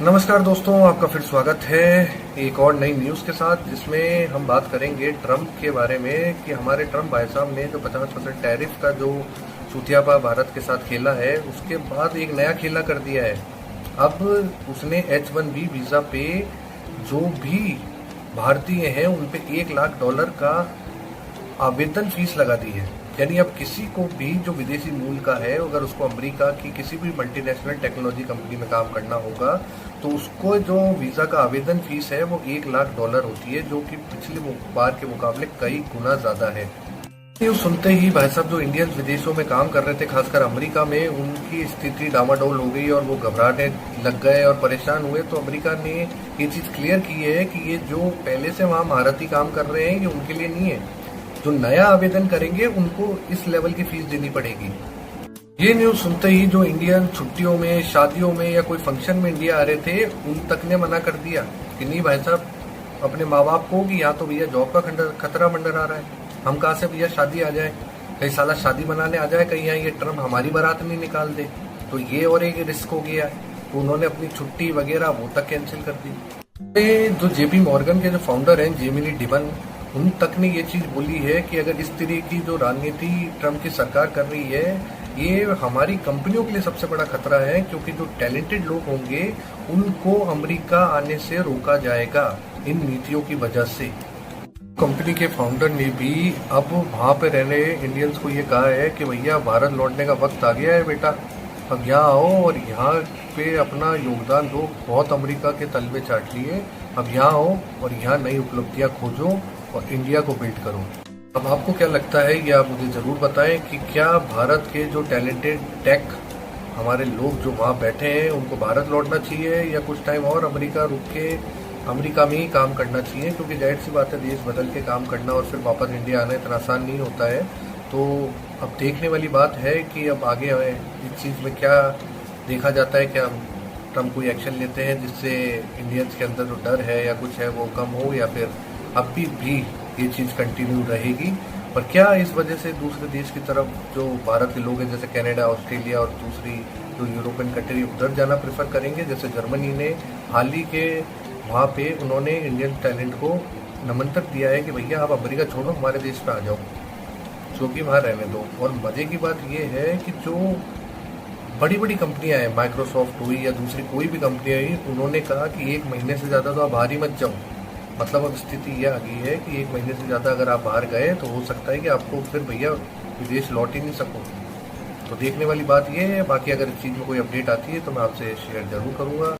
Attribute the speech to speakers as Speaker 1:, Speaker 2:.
Speaker 1: नमस्कार दोस्तों, आपका फिर स्वागत है एक और नई न्यूज़ के साथ, जिसमें हम बात करेंगे ट्रंप के बारे में कि हमारे ट्रंप भाई साहब ने जो 50% टैरिफ का जो चूतियापा भारत के साथ खेला है, उसके बाद एक नया खेला कर दिया है। अब उसने H1B वीज़ा पे जो भी भारतीय हैं उन पे $1 लाख का आवेदन फीस लगा दी है। यानी अब किसी को भी जो विदेशी मूल का है, अगर उसको अमेरिका की किसी भी मल्टीनेशनल टेक्नोलॉजी कंपनी में काम करना होगा तो उसको जो वीज़ा का आवेदन फीस है वो $1 लाख होती है, जो कि पिछली बार के मुकाबले कई गुना ज़्यादा है। ये सुनते ही भाई साहब जो इंडियंस विदेशों में काम कर रहे थे, खासकर अमेरिका में, उनकी स्थिति डामाडोल हो गई और वो घबराने लग गए और परेशान हुए। तो अमेरिका ने ये चीज़ क्लियर की है कि ये जो पहले से वहाँ महारथी काम कर रहे हैं ये उनके लिए नहीं है। जो नया आवेदन करेंगे उनको इस लेवल की फीस देनी पड़ेगी। ये न्यूज सुनते ही जो इंडियन छुट्टियों में, शादियों में या कोई फंक्शन में इंडिया आ रहे थे, उन तक ने मना कर दिया कि नहीं भाई साहब, अपने माँ बाप को कि यहाँ तो भैया जॉब का खतरा मंडरा रहा है, हम कहाँ से भैया शादी आ जाए, कहीं साला शादी मनाने आ जाए, कहीं यहाँ ये ट्रम्प हमारी बारात नहीं निकाल दे। तो ये और एक रिस्क हो गया है। तो उन्होंने अपनी छुट्टी वगैरह वो तक कैंसिल कर दी। जो JP मॉर्गन के जो फाउंडर हैं जेमिनी डिमन, उन तक ने ये चीज बोली है कि अगर इस तरह की जो राजनीति ट्रम्प की सरकार कर रही है, ये हमारी कंपनियों के लिए सबसे बड़ा खतरा है, क्योंकि जो टैलेंटेड लोग होंगे उनको अमेरिका आने से रोका जाएगा इन नीतियों की वजह से। कंपनी के फाउंडर ने भी अब वहां पे रहने इंडियंस को ये कहा है कि भैया भारत लौटने का वक्त आ गया है बेटा, अब यहाँ आओ और यहाँ पे अपना योगदान दो। बहुत अमेरिका के तलवे चाट लिए, अब यहाँ आओ और यहाँ नई उपलब्धियां खोजो और इंडिया को बिल्ड करो। अब आपको क्या लगता है, ये आप मुझे ज़रूर बताएं कि क्या भारत के जो टैलेंटेड टेक हमारे लोग जो वहाँ बैठे हैं उनको भारत लौटना चाहिए या कुछ टाइम और अमेरिका रुक के अमेरिका में ही काम करना चाहिए? क्योंकि जाहिर सी बात है, देश बदल के काम करना और फिर वापस इंडिया आना इतना आसान नहीं होता है। तो अब देखने वाली बात है कि अब आगे इस चीज़ में क्या देखा जाता है। क्या ट्रम्प कोई एक्शन लेते हैं जिससे इंडियंस के अंदर जो डर है या कुछ है वो कम हो, या फिर अभी भी ये चीज़ कंटिन्यू रहेगी? और क्या इस वजह से दूसरे देश की तरफ जो भारत के लोग हैं, जैसे कनाडा, ऑस्ट्रेलिया और दूसरी जो यूरोपियन कंट्री, उधर जाना प्रेफर करेंगे? जैसे जर्मनी ने हाल ही के वहाँ पे उन्होंने इंडियन टैलेंट को निमंत्रण दिया है कि भैया आप अमेरिका छोड़ो, हमारे देश पे आ जाओ, जो कि वहाँ रहने दो। और मज़े की बात ये है कि जो बड़ी बड़ी कंपनियां हैं, माइक्रोसॉफ्ट हुई या दूसरी कोई भी कंपनियां हुई, उन्होंने कहा कि 1 महीने से ज़्यादा तो आप बाहर ही मत जाओ। मतलब अब स्थिति ये आ गई है कि 1 महीने से ज़्यादा अगर आप बाहर गए तो हो सकता है कि आपको फिर भैया विदेश लौट ही नहीं सको। तो देखने वाली बात ये है। बाकी अगर इस चीज़ में कोई अपडेट आती है तो मैं आपसे शेयर जरूर करूँगा।